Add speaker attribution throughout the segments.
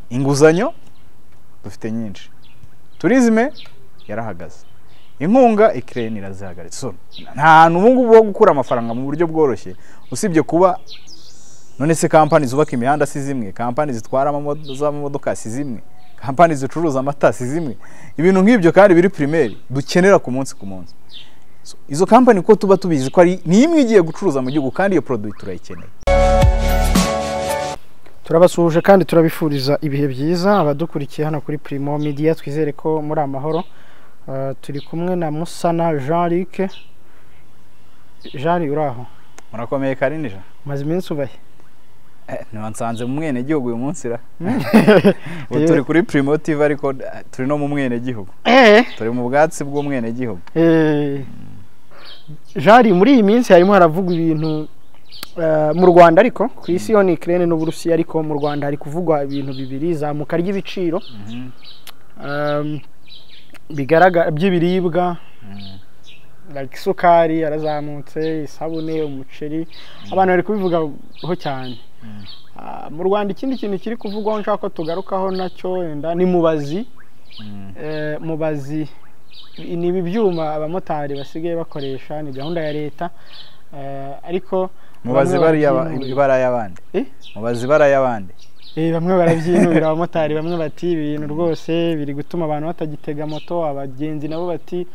Speaker 1: inguzanyo dufite nyinshi, turizme yarahagaze, inkunga Ukraine irazihagaritse. So nta hantu ubu ngubu ho gukura amafaranga mu buryo bworoshye usibye kuba none se kampani zubaka imihanda si zimwe, kampani zitwara amamodoka si zimwe, kampani zicuruza amata si zimwe, ibintu nk'ibyo kandi biri primaire dukenera ku munsi ku munsi. So izo kampani ko tuba tubizi ko ari ni imwe igiye gucuruza mu gihugu kandi iyo product turayikeneye.
Speaker 2: Turabasuje kandi turabifuriza ibihe byiza abadukurikiye hano kuri Primo Media, twizere ko muri amahoro. Turi kumwe na Musana Jean-Luc. Jean uraho?
Speaker 1: Murakomeye Karinija?
Speaker 2: Maze iminsi ubahe?
Speaker 1: Nsanze mu mwene gihugu uyu munsi ra. Turi kuri Primo TV ariko turi no mu mwene gihugu. Turi mu bwatsi bw'umwene gihugu.
Speaker 2: Jean, muri iyi minsi harimo haravugwa ibintu mu Rwanda ariko ku isi yo ni Ukraine n'Uburusiya, ariko mu Rwanda hari kuvugwa ibintu bibiri, zamuka ry'ibiciro bigaragara by'ibiribwa, like isukari yarazamutse, isabune, umuceri, abantu bari kubivugaho cyane. Mu Rwanda ikindi kintu kiri kuvugwaho nshaka ko tugarukaho nacyo wenda ni mubazi. Mubazi ni ibyuma abamotari basigaye bakoresha, ni gahunda ya leta, ariko
Speaker 1: mubazi bari y'abandi. Mubazi bari y'abandi.
Speaker 2: Bamwe barabyinubira abamotari, bamwe bati ibintu rwose biri gutuma abantu batagitega moto, abagenzi nabo bati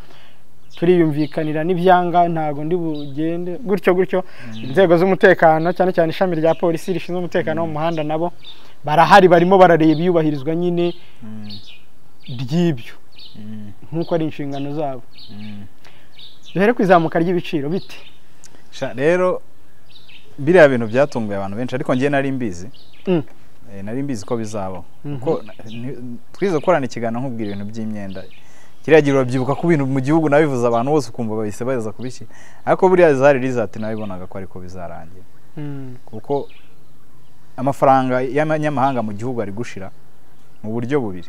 Speaker 2: turiyumvikanira n'ibyanga ntago ndi bugende gutyo. Inzego z'umutekano cyane cyane ishami rya polisi rishinzwe umutekano wo mu muhanda nabo barahari, barimo barareba iyubahirizwa nyine ry'ibyo nkuko ari inshingano zabo. Duhere kwizamuka ry'ibiciro bite?
Speaker 1: Rero biriya bintu byatunguye abantu benshi, ariko ngiye nari mbizi. Nari mbizi ko bizabaho kuko twize gukorana ikiganiro nkubwira ibintu by'imyenda, kiriya gihe urabyibuka ku bintu mu gihugu nabivuze abantu bose ukumva bahise baza kubiki, ariko buriya zari rizati nabibonaga ko ariko bizarangira kuko amafaranga y'amanyamahanga mu gihugu ari gushira mu buryo bubiri.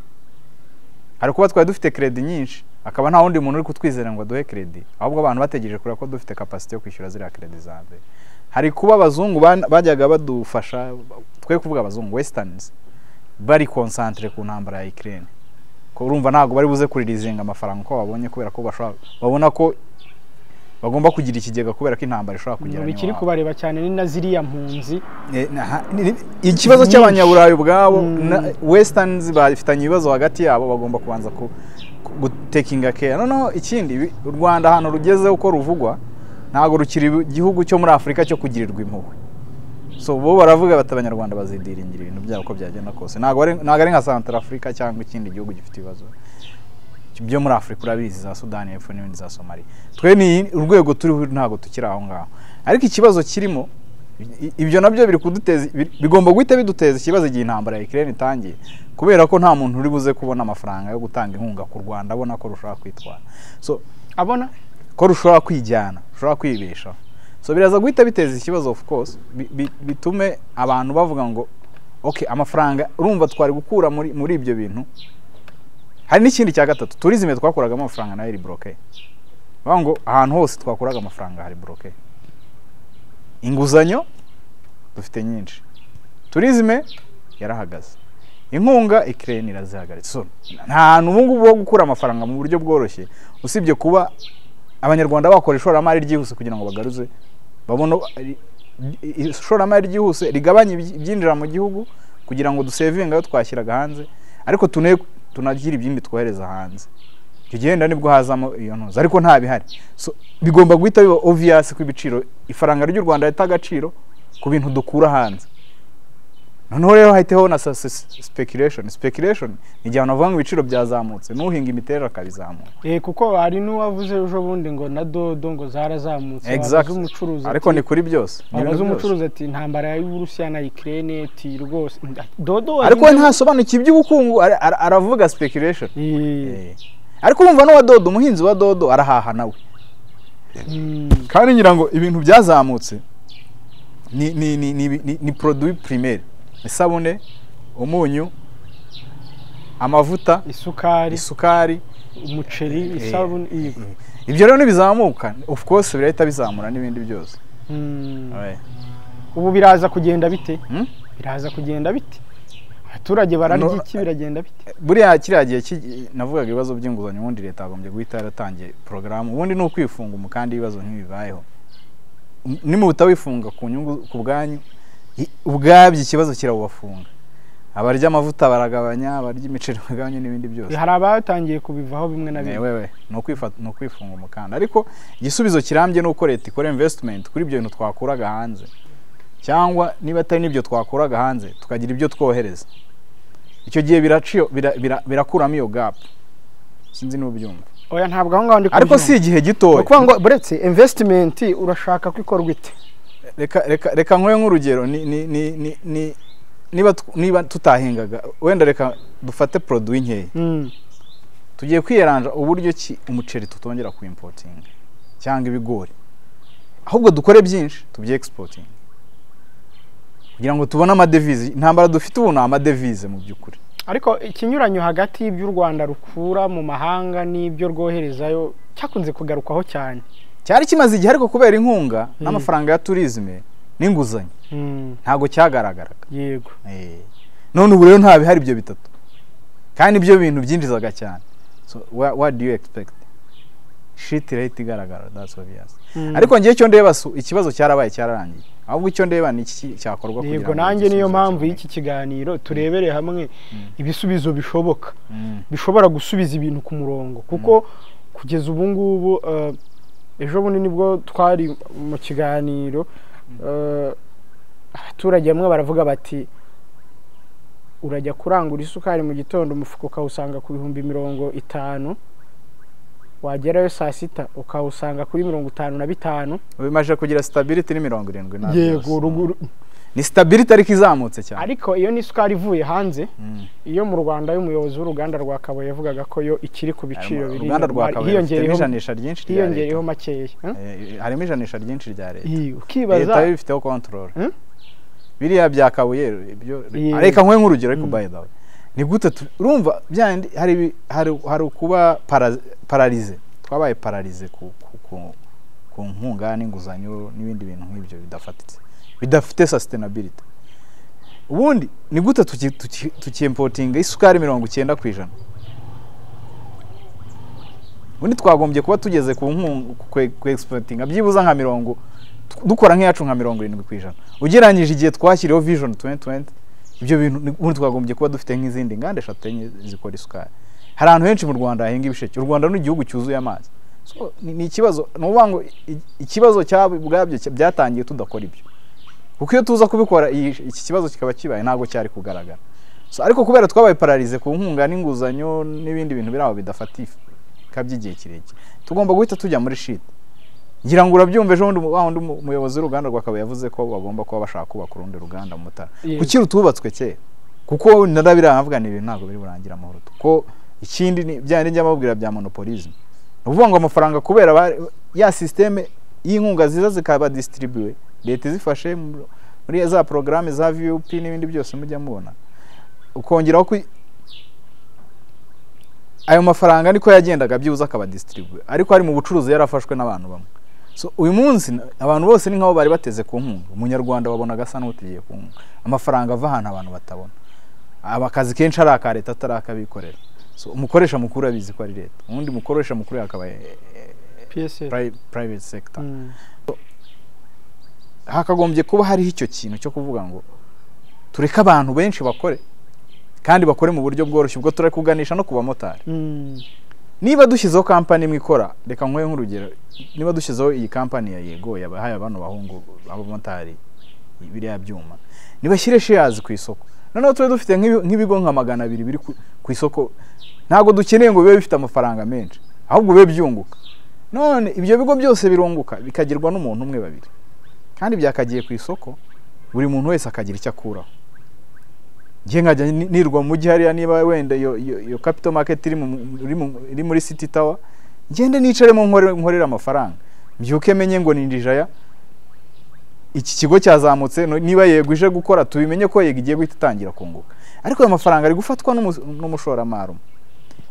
Speaker 1: Hari kuba twari dufite credit nyinshi, akaba nta wundi muntu uri kutwizera ngo aduhe credit, ahubwo abantu bategereje kuri ko dufite capacity yo kwishyura ziriya credit za mbere. Hari kuba abazungu bajyaga badufasha, twe kuvuga abazungu westerns, bari concentre ku ntambara ya Ukraine, ko urumva ntago bari buze kuririzinga amafaranga ko babonye, kubera ko babona ko bagomba kugira ikigega kubera ko intambara ishobora kugera
Speaker 2: niba bikiri kubareba cyane ni na ziriya mpunzi.
Speaker 1: Ikibazo cy'abanyaburayi ubwabo westerns bafitanye ibibazo hagati yabo, bagomba kubanza gutekinga care. Noneho ikindi u Rwanda hano rugeze uko ruvugwa ntago rukiri igihugu cyo muri Afrika cyo kugirirwa impuhwe. So bo baravuga bati abanyarwanda bazidiringira ibintu byabo ko byagenda kose, ntago ari nka Central Africa cyangwa ikindi gihugu gifite ibibazo byo muri Afrika, urabizi za Sudani y'Epfo n'ibindi za Somalia. Twe ni urwego turiho ntago tukiri aho ngaho, ariko ikibazo kirimo ibyo nabyo biri kuduteza, bigomba guhita biduteza ikibazo igihe intambara ya Ukraine itangiye, kubera ko nta muntu uri buze kubona amafaranga yo gutanga inkunga ku Rwanda abona ko rushobora kwitwara, so abona ko rushobora kwijyana, rushobora kwibeshaho. So biraza guhita biteza ikibazo, of course bitume abantu bavuga ngo okay, amafaranga urumva twari gukura muri ibyo bintu. Hari n'ikindi cya gatatu, tourism twakuraga amafaranga nayo iri bloqué, ngo ahantu hose twakuraga amafaranga hari bloqué. Inguzanyo dufite nyinshi, tourism yarahagaze, inkunga Ukraine irazihagaritse. So nta hantu ubu ngubu ho gukura amafaranga mu buryo bworoshye usibye kuba abanyarwanda bakora ishoramari ryihuse kugira ngo bagaruze, babona ishoramari ryihuse rigabanye ibyinjira mu gihugu kugira ngo dusevinga ayo twashyiraga hanze, ariko tunagira ibyindi twohereza hanze. Icyo gihenda nibwo hazamo iyo ntuza, ariko nta bihari. So bigomba guhita biba obvious ko ibiciro ifaranga ry'u Rwanda rita agaciro ku bintu dukura hanze. Noneho rero hahiteho na speculation ni igihe navuga ngo ibiciro byazamutse, n'uhinga imiterere akabizamura.
Speaker 2: Kuko hari n'uwavuze ejo bundi ngo na dodo ngo zarazamutse.
Speaker 1: Umucuruzi ariko ni kuri byose.
Speaker 2: Abaza umucuruzi ati intambara y'Uburusiya na Ukraine ati rwose dodo,
Speaker 1: ariko ntasobanukiye iby'ubukungu, aravuga speculation. Ariko urumva no wa dodo, umuhinzi wa dodo arahaha nawe. Kandi ngira ngo ibintu byazamutse ni produit primaire, isabune, umunyu, amavuta, isukari,
Speaker 2: umuceri, isabune,
Speaker 1: ibyo rero nibizamuka, of course birahita bizamura n'ibindi byose.
Speaker 2: Ubu biraza kugenda bite? Biraza kugenda bite? abaturage bararya iki biragenda bite
Speaker 1: buriya kiriya gihe navugaga ibibazo by'inguzanyo ubundi leta yagombye guhita yaratangiye porogaramu ubundi ni ukwifunga umukandi ibibazo nk'ibibayeho nimu utawifunga ku nyungu ku bwanyu ubwabyo ikibazo kirabubafunga abarya amavuta baragabanya abarya imiceri bagabanya n'ibindi byose
Speaker 2: hari abatangiye kubivaho bimwe na bimwe
Speaker 1: wewe no kwifunga umukanda ariko igisubizo kirambye no uko leta ikora investment kuri ibyo bintu twakuraga hanze cyangwa niba atari nibyo twakuraga hanze tukagira ibyo twohereza icyo gihe birakuramo iyo gap sinzi n'ubyumva
Speaker 2: oya ntabwo aho ngaho ndi
Speaker 1: ariko si igihe gitoya
Speaker 2: kuko ngo buretse investment urashaka kwikorwa ite
Speaker 1: reka nkwe nk'urugero niba tutahingaga wenda reka dufate produit nkeya tugiye kwiyeranja uburyo ki umuceri tutongera ku importing cyangwa ibigori ahubwo dukore byinshi tubye exporting kugira ngo tubone amadevize intambara dufite ubu ni amadevize mu by'ukuri
Speaker 2: ariko ikinyuranyo hagati y'ibyo u Rwanda rukura mu mahanga n'ibyo rwoherezayo cyakunze kugarukwaho cyane
Speaker 1: cyari kimaze igihe ariko kubera inkunga n'amafaranga ya tourisme n'inguzanyo ntago cyagaragaraga
Speaker 2: yego
Speaker 1: none ubu rero nta bihari ibyo bitatu kandi ibyo bintu byinjizaga cyane so what do you expect shit rate igaragara that's obvious ariko ngiye cyo ndeba ikibazo cyarabaye cyararangiye ahubwo icyo ndeba ni iki cyakorwa kugira
Speaker 2: yego nanjye niyo mpamvu y'iki kiganiro turebere hamwe ibisubizo bishoboka bishobora gusubiza ibintu ku murongo kuko kugeza ubu ngubu ejo bundi nibwo twari mu kiganiro abaturage bamwe baravuga bati urajya kurangura isukari mu gitondo umufuko ukawusanga ku 50 wagerayo saa sita ukawusanga kuri 55
Speaker 1: bimaje kugira stability ni 70
Speaker 2: yego ruguru
Speaker 1: ni stability ariko izamutse cyane
Speaker 2: ariko iyo ni isukari ivuye hanze iyo mu Rwanda y'umuyobozi w'uruganda rwa Kabuye yavugaga ko yo ikiri ku biciro biri hiyongereyeho makeya
Speaker 1: harimo ijanisha ryinshi rya leta
Speaker 2: ukibaza
Speaker 1: leta bifiteho control biriya bya Kabuye ibyo reka nkwe nk'urugero ariko by the way ni gute urumva byandi hari kuba paralize twabaye paralize ku nkunga n'inguzanyo n'ibindi bintu nk'ibyo bidafatitse bidafite sustainability ubundi ni gute tukimportinga isukari 90%. Ubundi twagombye kuba tugeze ku exportinga byibuza nka 70 dukora nk'iyacu nka 70%. Ugeranyije igihe twashyiriho Vision 2020 ibyo bintu ubundi twagombye kuba dufite nk'izindi ngande 3 enye zikora isukari. Hari ahantu henshi mu Rwanda hahinga ibisheke. U Rwanda ni igihugu cyuzuye amazi. So ni ikibazo n'ubango ikibazo cyabwabyo byatangiye tudakora ibyo. Kuko iyo tuza kubikora iki kibazo kikaba kibaye ntago cyari kugaragara. So ariko kubera twabaye paralize ku nkunga n'inguzanyo n'ibindi bintu biraho bidafatifa kabyigiye kirekire. Tugomba guhita tujya muri shit. Ngira ngo urabyumve ejo wundi umuyobozi w'uruganda rwakaba yavuze ko bagomba kuba bashaka kubaka urundi ruganda mu Mutara. Kuki rutubatswe kera? Kuko narabira avuga ni ibintu ntago biri burangira amahoro. Ko ikindi ni byane njya mabwira bya monopolism. Uvuga ngo amafaranga kubera ya systeme y'inkunga ziza zikaba distribute leta zifashe muri za programme za VUP n'ibindi byose mujya mubona ukongeraho ko ayo mafaranga niko yagendaga byuza akaba distribute ariko ari mu bucuruzi yarafashwe n'abantu bamwe. So uyu munsi abantu bose ni nk'abo bari bateze ku nkunga umunyarwanda babona gasa n'utigiye ku nkunga amafaranga ava ahantu abantu batabona abakazi kenshi ari aka leta atarakabikorera. So umukoresha mukuru abizi ko ari leta ubundi mukoresha mukuru yakaba private sector. Hakagombye kuba hariho icyo kintu cyo kuvuga ngo tureka abantu benshi bakore kandi bakore mu buryo bworoshye ubwo turi kuganisha no kuba motari. Niba dushyizeho company mwikora reka nkwe nk'urugero niba dushyizeho iyi company ya Yego yabahaye abantu bahungu abo motari biriya byuma nibashyire shares ku isoko noneho twe dufite nk'ibigo nka 200 biri ku isoko ntago dukeneye ngo bibe bifite amafaranga menshi ahubwo bibe byunguka. None ibyo bigo byose birunguka bikagirwa n'umuntu umwe babiri kandi byakagiye ku isoko buri muntu wese akagira icyo akuraho. Ngiye nkajya nirwa mu gihe hariya niba wenda yo capital market iri muri City Tower ngende nicaremo nkorera amafaranga mbyuke menye ngo nindijaya iki kigo cyazamutse niba Yego ije gukora tubimenye ko Yego igiye guhita itangira kunguka ariko ayo mafaranga ari gufatwa n'umushora-mari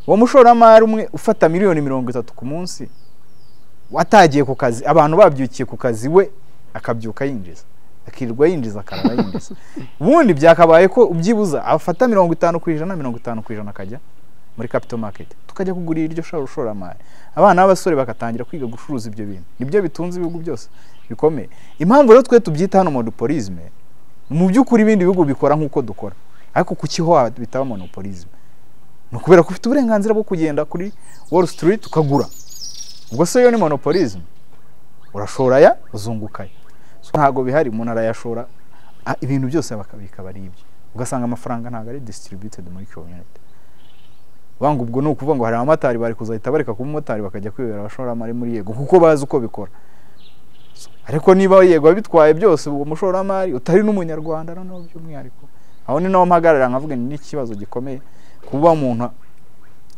Speaker 1: uwo mushora-mari umwe ufata miliyoni 30 ku munsi watagiye ku kazi abantu babyukiye ku kazi we akabyuka yinjiza akirirwa yinjiza akarara yinjiza ubundi byakabaye ko ubyibuza afata 50% 50% akajya muri capital market tukajya kugurira iryo shoramari abana b'abasore bakatangira kwiga gucuruza ibyo bintu nibyo bitunze ibihugu byose bikomeye impamvu rero twe tubyita hano monopolisme mu by'ukuri ibindi bihugu bikora nk'uko dukora ariko kuki ho bitaba monopolisme no kubera ko ufite uburenganzira bwo kugenda kuri Wall Street ukagura ubwo se yo ni monopolisme urashora ya uzungukaye ntago bihari umuntu arayashora ibintu byose bakabika bari ibyo ugasanga amafaranga ntago ari distributed muri community wangu ubwo no kuvuga ngo hari amatari bari kuzahita bareka ku motari bakajya kwibera abashoramari muri Yego kuko bazi uko bikora ariko niba Yego bitwaye byose uwo mushoramari utari n'umunyarwanda noneho by'umwihariko aho ni naho mpagarara nkavuga ni ikibazo gikomeye kuba umuntu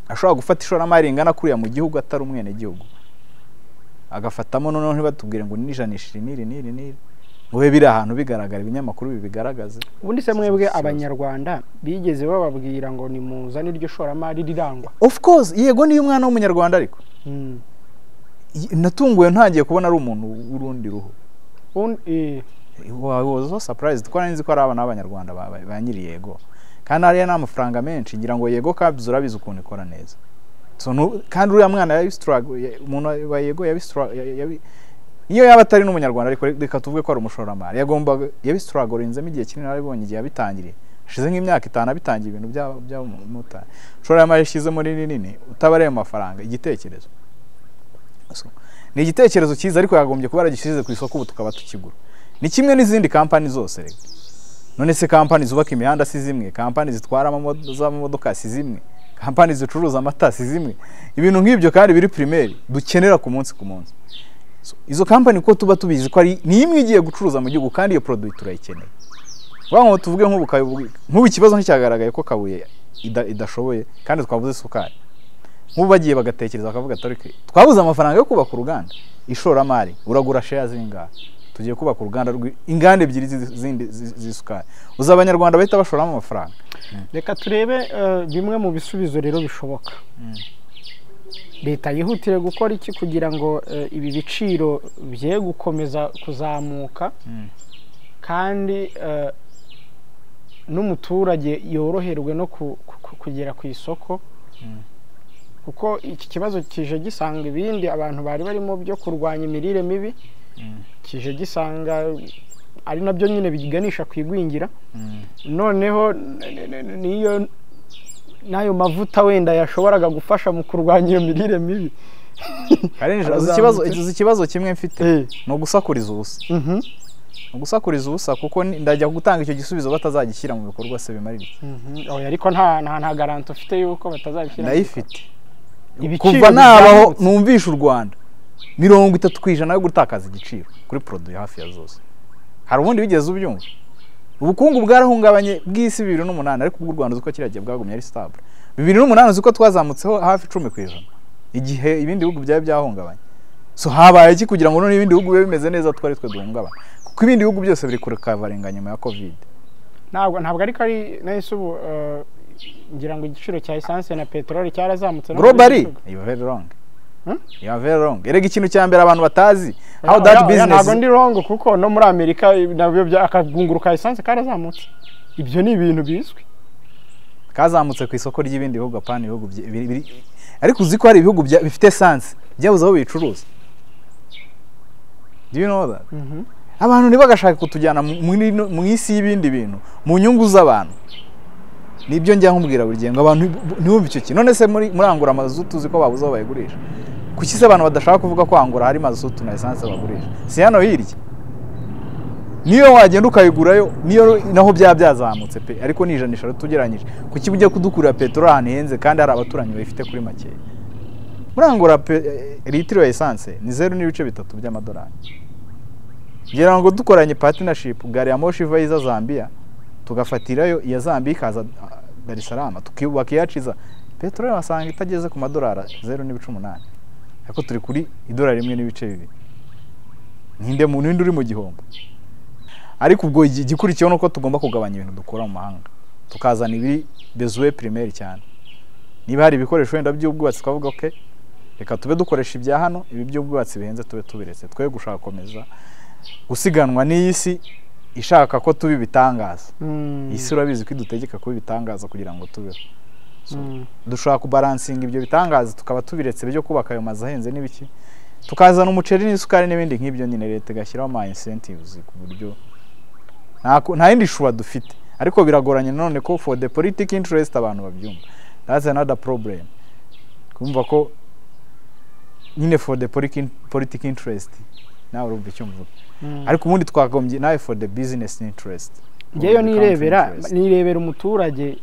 Speaker 1: ashobora gufata ishoramari ingana kuriya mu gihugu atari umwene gihugu agafatamo noneho ntibatubwire ngo nijanishire niri ngo biri ahantu bigaragara ibinyamakuru bibigaragaze
Speaker 2: ubundi se mwebwe abanyarwanda bigeze bababwira ngo ni muzane iryo shoramari rirangwa
Speaker 1: of course Yego niyo umwana w'umunyarwanda ariko natunguye ntagiye kubona ari umuntu w'urundi ruho was so surprised ko nzi ko ari abana b'abanyarwanda banyiri Yego kandi ari n'amafaranga menshi ngira ngo Yego kabyo urabizi ukuntu ikora neza so kandi uriya mwana yabi struggle umuntu wa Yego yabi iyo yaba atari n'umunyarwanda ariko reka tuvuge ko ari umushoramari yagomba yabi struggle inzemo igihe kinini arabonye igihe abitangiriye shize nk'imyaka 5 abitangiye ibintu bya muta shoramari shize muri nini utabareye amafaranga igitekerezo so ni igitekerezo cyiza ariko yagombye kuba aragishize ku isoko tukaba tukigura ni kimwe n'izindi company zose rega none se company zubaka imihanda si zimwe company zitwara amamodoka si zimwe company zicuruza amata si zimwe ibintu nk'ibyo kandi biri primaire dukenera ku munsi izo company ko tuba tubizi ko ari ni imwe igiye gucuruza mu gihugu kandi iyo product turayikeneye wango tuvuge nk'ubu ikibazo nticyagaragaye ko Kabuye idashoboye kandi twavuze isukari nk'ubu bagiye bagatekereza bakavuga ati twabuze amafaranga yo kubaka uruganda ishoramari uragura shares zingahe tugiye kubaka uruganda inganda ebyiri zindi z'isukari uza abanyarwanda bahita bashoramo amafaranga
Speaker 2: reka turebe bimwe mu bisubizo rero bishoboka leta yihutire gukora iki kugira ngo ibi biciro bye gukomeza kuzamuka kandi n'umuturage yoroherwe no kugera ku isoko kuko iki kibazo kije gisanga ibindi abantu bari barimo byo kurwanya imirire mibi kije gisanga ari nabyo nyine biganisha kwigwingira noneho niyo nayo mavuta wenda yashoboraga gufasha mu kurwanya iyo mirire mibi
Speaker 1: ikibazo kimwe mfite no gusakuriza ubusa gusakuriza ubusa kuko ndajya gutanga icyo gisubizo batazagishyira mu bikorwa se bimarira
Speaker 2: ariko nta garanti ufite yuko batazagishyira
Speaker 1: ndayifite kuva nabaho numvisha u Rwanda 30% yo gutakaza igiciro kuri produit hafi ya zose hari ubundi bigeze ubyumva ubukungu bwarahungabanye bw'isi 2008 ariko u Rwanda uko kiragiye bwagumye ari stable 2008 uko twazamutseho hafi 10% igihe ibindi bihugu byaje byahungabanye so habaye iki kugira ngo none ibindi bihugu bibe bimeze neza twari twe duhungabana kuko ibindi bihugu byose biri kurekavaringa nyuma ya covid
Speaker 2: ntabwo ariko ari nahise ubu ngira ngo igiciro cya essence na petrol cyarazamutse
Speaker 1: globally you very wrong you are very wrong erega ikintu cya mbere abantu batazi how that business
Speaker 2: ntabwo ndi wrong kuko no muri Amerika nabyo akagunguru ka essence karazamutse ibyo ni ibintu bizwi
Speaker 1: kazamutse ku isoko ry'ibindi bihugu apana ibihugu ariko uziko hari ibihugu bifite essence byabuze aho bicuruza do you know that abantu ntibagashaka kutujyana mu isi y'ibindi bintu mu nyungu z'abantu nibyo njya nkubwira buri gihe ngo abantu ntibumve icyo kintu none se muri angura amazutu uziko babuze aho bayigurisha kuki se abantu badashaka kuvuga ko angura hari mazutu na essence bagurisha si hano hirya niyo wagenda ukayigurayo niyo naho byazamutse pe ariko nijanisha tugeranyije kuki bujye kudukurira petrol ahantu henze kandi hari abaturanyi bayifite kuri make muri angura litiro ya essence ni 0.3 by'amadolari ngira ngo dukoranye partnership gari ya moshi iva iza Zambia tugafatirayo iya Zambia ikaza Dar es Salaam tukiyaciza petrol wasanga itageze ku madolari 0.8 ariko turi kuri idolari 1.2 ninde uri mu gihombo ariko ubwo igikurikiyeho nuko tugomba kugabanya ibintu dukora mu mahanga tukazana ibiri besoin primaire cyane niba hari ibikoresho wenda by'ubwubatsi twavuga okay reka tube dukoresha ibya hano ibi by'ubwubatsi bihenze tube tubiretse twe gushaka komeza gusiganwa n'iyisi ishaka ko tuba ibitangaza. Isi urabizi ko idutegeka kuba ibitangaza kugira ngo tubeho. Dushobora kubalansinga ibyo bitangaza tukaba tubiretse byo kubaka ayo mazu ahenze n'ibiki, tukazana umuceri n'isukari n'ibindi nk'ibyo, nyine leta igashyiraho ama incentives ku buryo nta yindi shuwa dufite. Ariko biragoranye none ko for the political interest abantu babyumva. That's another problem. Kumva ko nyine for the political interest nawe urumva icyo mvuga. Ariko ubundi twagombye nawe for the business interest.
Speaker 2: Ngeyo nirebera umuturage.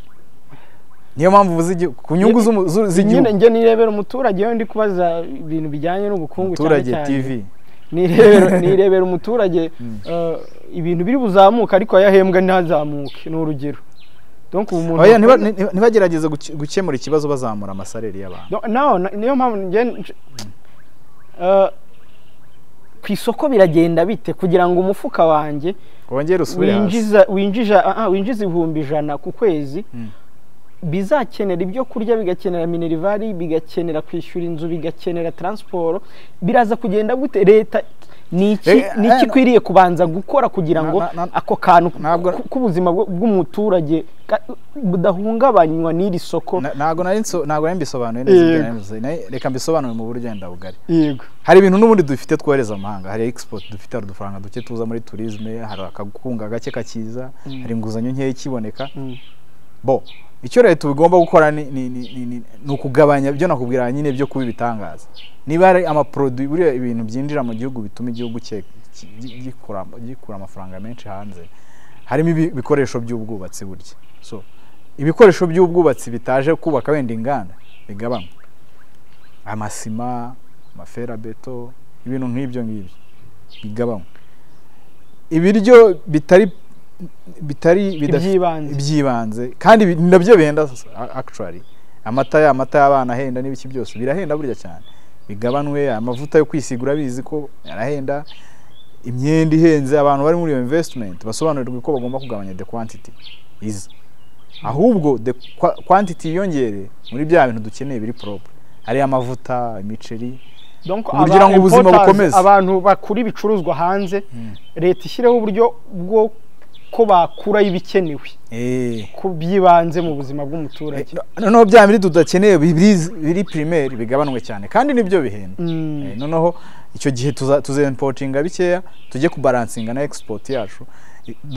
Speaker 1: Niyo mpamvu uvuze ku nyungu z'igihugu.
Speaker 2: Nyine nge nirebera umuturage yo ndi kubaza ibintu bijyanye n'ubukungu cyane cyane.
Speaker 1: TV.
Speaker 2: Nirebera umuturage ibintu biri buzamuka ariko yahembwa ntazamuke n'urugero. Donc umuntu
Speaker 1: ntibagerageze gukemura ikibazo bazamura amasalari y'abantu.
Speaker 2: Niyo mpamvu nge ku isoko biragenda bite kugira ngo umufuka wanjye
Speaker 1: wongere usubire
Speaker 2: winjiza 1,100 ku kwezi, bizakenera ibyo kurya, bigakenera minervari, bigakenera kwishyura inzu, bigakenera transport, biraza kugenda gute? Leta niki kwiriye kubanza gukora kugira ngo ako kantu k'ubuzima bw'umuturage budahungabanywa n'iri soko?
Speaker 1: Ntago nari mbisobanuye neza. Reka mbisobanure mu buryo wenda bugari.
Speaker 2: Yego,
Speaker 1: hari ibintu n'ubundi dufite twohereza amahanga. Hari export dufite, hari udufaranga duke tuza muri tourisme, hari akagunga gake kakiza, hari inguzanyo nkeya ikiboneka. Bo icyo leta bigomba gukora ni ukugabanya ibyo nakubwira nyine byo kuba ibitangaza. Niba ari amaproduit buriya ibintu byinjira mu gihugu bituma igihugu gikura amafaranga menshi hanze, harimo ibikoresho by'ubwubatsi burya. So ibikoresho by'ubwubatsi bitaje kubaka wenda inganda bigabanywa, amasima, amaferabeto, ibintu nk'ibyo bigabanywa. Ibiryo bitari ibyibanze kandi nabyo bihenda actually. Amata y'abana ahenda n'ibiki byose birahenda burya cyane, bigabanwe. Amavuta yo kwisigura bizi ko yarahenda, imyenda ihenze. Abantu bari muri iyo investment basobanurirwa ko bagomba kugabanya the quantity ahubwo the quantity yongere muri bya bintu dukeneye biri proper, ari amavuta, imiceri.
Speaker 2: Donc
Speaker 1: kugira ngo ubuzima bukomeze,
Speaker 2: abantu bakura ibicuruzwa hanze, leta ishyireho uburyo bwo ko bakura ibikenewe ko byibanze mu buzima bw'umuturage.
Speaker 1: Noneho bya biri tudakeneye biri primaire bigabanwe cyane kandi nibyo bihenda. Noneho icyo gihe tuza-importinga bikeya, tujye kubalansinga na export yacu,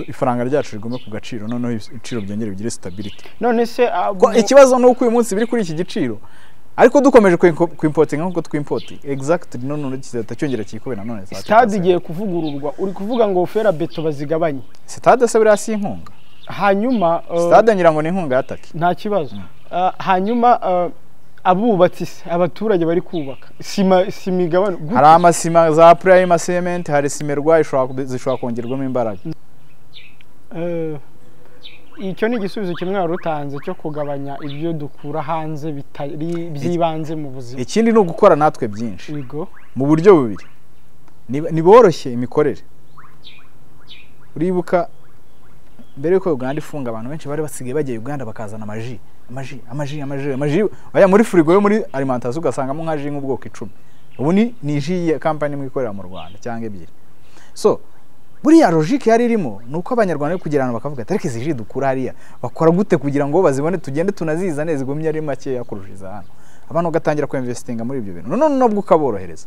Speaker 1: ifaranga ryacu rigome ku gaciro, noneho ibiciro byongere bigire stability.
Speaker 2: None se
Speaker 1: ikibazo nuko uyu munsi biri kuri iki giciro, ariko dukomeje ku-importinga nkuko twi-importing exactly, none cyongera kikubena none
Speaker 2: stade igiye kuvugururwa. Uri kuvuga ngo ferabeto bazigabanye
Speaker 1: stade se buriya si inkunga?
Speaker 2: Hanyuma
Speaker 1: stade ngira ngo ni inkunga yataki,
Speaker 2: nta kibazo. Hanyuma abubatsi, abaturage bari kubaka sima igabane.
Speaker 1: Hari amasima za prime cement, hari simerwa zishobora kongerwamo imbaraga.
Speaker 2: Icyo ni igisubizo kimwe warutanze cyo kugabanya ibyo dukura hanze bitari byibanze mu buzima.
Speaker 1: Ikindi ni ugukora natwe byinshi mu buryo bubiri. Niboroshye imikorere. Uribuka mbere yuko Uganda ifunga, abantu benshi bari basigaye bagiye Uganda bakazana amaji. Baya muri frigo yo muri alimentation ugasangamo nka ji nk'ubwoko 10. Ubu ni ji ya company mwikorera mu Rwanda cyangwa ebyiri. So buriya logique yari irimo nuko abanyarwanda kugirana bakavuga tariki ziji dukura hariya bakora gute kugira ngo bazibone tugende tunazizane zigumye ari make yakurushiza hano. Abantu gatangira ku investinga muri ibyo bintu. None nabwo ukaborohereza.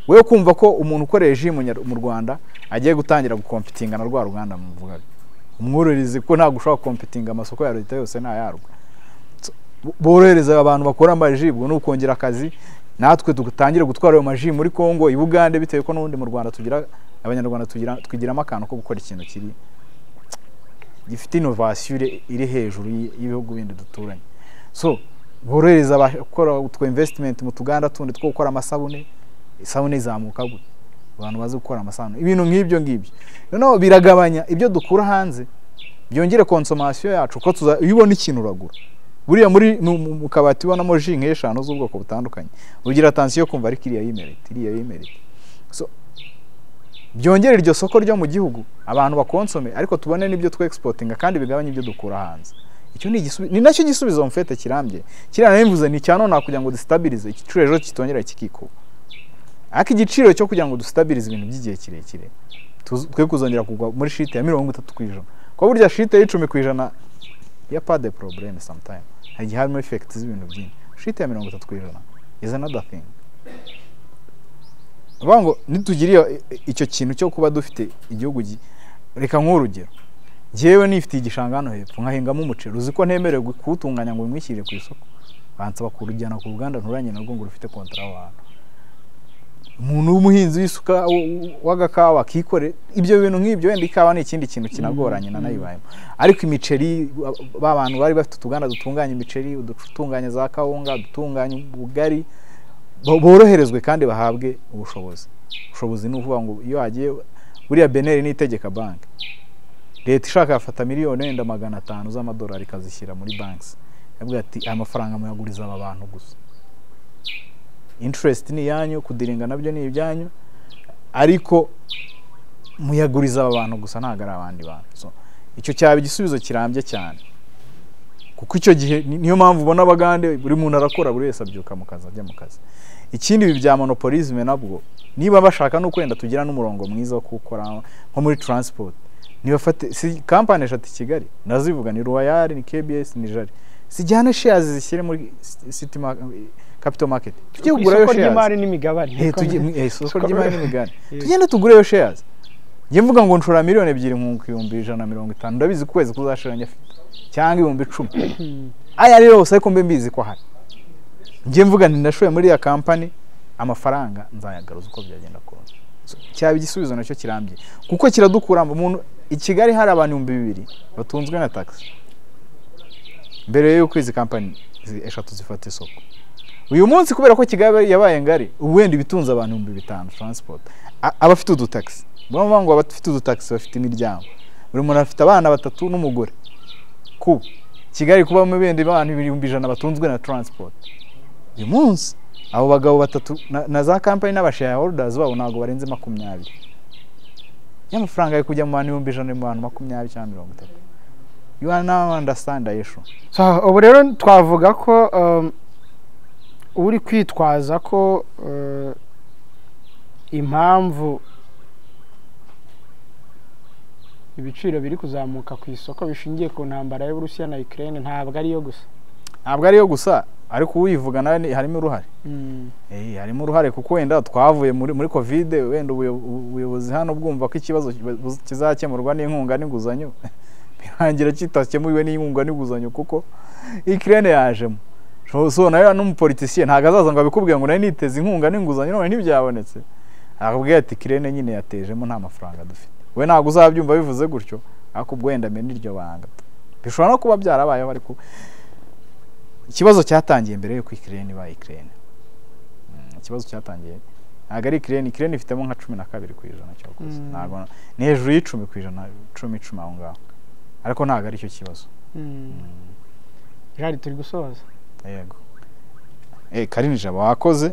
Speaker 1: Wewe kumva ko umuntu ukoresha mu Rwanda agiye gutangira gukompitinga na rwa Ruganda muvuga. Umworohereze ko nta gushaka kompitinga amasoko ya leta yose nta yarwa. Borohereza abantu bakora amaji bwo no kongera akazi, natwe tugutangira gutwara ayo maji muri Kongo, i Bugande, bitewe ko n'undi mu Rwanda tugira abanyarwanda twigiramo akantu ko gukora ikintu gifite innovation iri hejuru y'ibihugu bindi duturanye. So borohereza abakora utwo investment mu Tuganda tundi two gukora amasabune, isabune izamuka gute, abantu bazi gukora amasabune, ibintu nk'ibyo ngibyo. Noneho biragabanya ibyo dukura hanze, byongere consommation yacu ko uyibona ikintu uragura. Buriya muri mu kabati ubonamo ji nk'eshanu z'ubwoko butandukanye, ugira attention kumva ari kiriya yimerite. So byongera iryo soko ryo mu gihugu, abantu bakonsome, ariko tubone n'ibyo twe exportinga kandi bigabanya ibyo dukura hanze. Icyo ni nacyo gisubizo mfete kirambye. Kirana nimvuze ni cyano nakugira ngo destabilize igiciro ejo kitongera kikikuba. Ariko igiciro cyo kugira ngo destabilize ibintu by'igihe kirekire twe kuzongera kugwa muri shite ya 30%. Kwa burya shite ya 10% ya pas de problème sometimes. Hagiye harimo effects z'ibintu byinshi. Shite ya 30% is another thing. Bango nitugiriye icyo kintu cyo kuba dufite igihugu reka nk'urugero. Jewe nifite igishanga hano hepfo nkahingamo umuceri uziko ntemerewe kuwutunganya ngo mwishyire ku isoko. Bansaba kurujyana ku ruganda nturanye narwo ngo rufite kontra w'abantu. Umuntu w'umuhinzi w'isuka w'agakawa kikore ibyo bintu nk'ibyo wenda ikawa ni ikindi kintu kinagoranye nanayibayemo. Ariko imiceri babantu bari bafite utuganda dutunganya imiceri, udutunganya za kawunga, dutunganya ubugari boroherezwe kandi bahabwe ubushobozi. Ubushobozi ni uvuga ngo iyo hagiye buriya Beneri n'itegeka bank. Leta ishaka yafata miliyoni wenda 500 z'amadolari kazishyira muri banks. Yavuga ati amafaranga muyaguriza aba bantu gusa. Interest ni yanyu, kudiringa nabyo ni ibyanyu, ariko muyaguriza aba bantu gusa ntago ari abandi bantu. So icyo cyaba igisubizo kirambye cyane, kuko icyo gihe niyo mpamvu ubona abagande buri muntu arakora, buri wese abyuka mu kazi ajya mu kazi. Ikindi ibi bya monopolisme nabwo niba bashaka no kwenda tugira n'umurongo mwiza wo gukora nko muri transport, niba fate si company eshatu Kigali nazivuga ni Royal, ni KBS, ni Jari, sijyane shares zishyire muri City Capital Market, tujye kugurayo shares y'imari
Speaker 2: n'imigabane,
Speaker 1: tujye isoko ry'imari n'imigabane, tugende tugureyo shares. Ngiye mvuga ngo nshora miliyoni 2 mu 150, ndabizi kwezi kuzashira nyafite cyangwa 10,000 aya rero yose ariko mbe mbizi ko hari. Ngiye mvuga nti ndashoye muri ya company amafaranga nzayagaruza uko byagenda kose. Cyaba igisubizo nacyo kirambye, kuko kiradukura mu muntu i Kigali hari abantu 2,000 batunzwe na tax mbere yo kwizi company eshatu zifata isoko. Uyu munsi kubera ko Kigali yabaye ngari, ubundi bitunze abantu 5,000 transport abafite udu tax. Bamwe ngo abafite udu tax bafite imiryango, buri muntu afite abana 3 n'umugore. Ku Kigali kuba mu bende abantu 2,100 batunzwe na transport. Uyu munsi abo bagabo 3 na za company n'abashareholders babo nago barenze 20. Y'amafaranga yo kujya mu bantu 2,100 mu bantu 20 cyangwa 30. You are now understand the issue.
Speaker 2: So ubu rero twavuga ko uri kwitwaza ko impamvu ibiciro biri kuzamuka ku isoko bishingiye ku ntambara y'Uburusiya na Ukraine ntabwo ari yo gusa.
Speaker 1: Ntabwo ari yo gusa, ariko uyivuga nawe harimo uruhare. Harimo uruhare kuko wenda twavuye muri Covid, wenda ubuyobozi hano bwumva ko ikibazo kizakemurwa n'inkunga n'inguzanyo. Birangira kitakemuriwe n'inkunga n'inguzanyo kuko Ukraine yajemo. So nayo n'umupoliticiye ntago azaza ngo abikubwiye ngo nari niteze inkunga n'inguzanyo none ntibyabonetse. Akubwiye ati Ukraine nyine yatejemo nta mafaranga dufite. We ntago uzabyumva bivuze gutyo, akubwo wenda meni iryo banga. Bishobora no kuba byarabayeho, ariko ikibazo cyatangiye mbere yo Ukraine ba Ukraine. Ikibazo cyatangiye ntago ari Ukraine ifitemo nka 12% cyakoze. Ntago ni hejuru y'10%, 10 aho ngaho. Ariko ntago ari cyo kibazo.
Speaker 2: Jari turi gusoza.
Speaker 1: Yego. Karinija wakoze.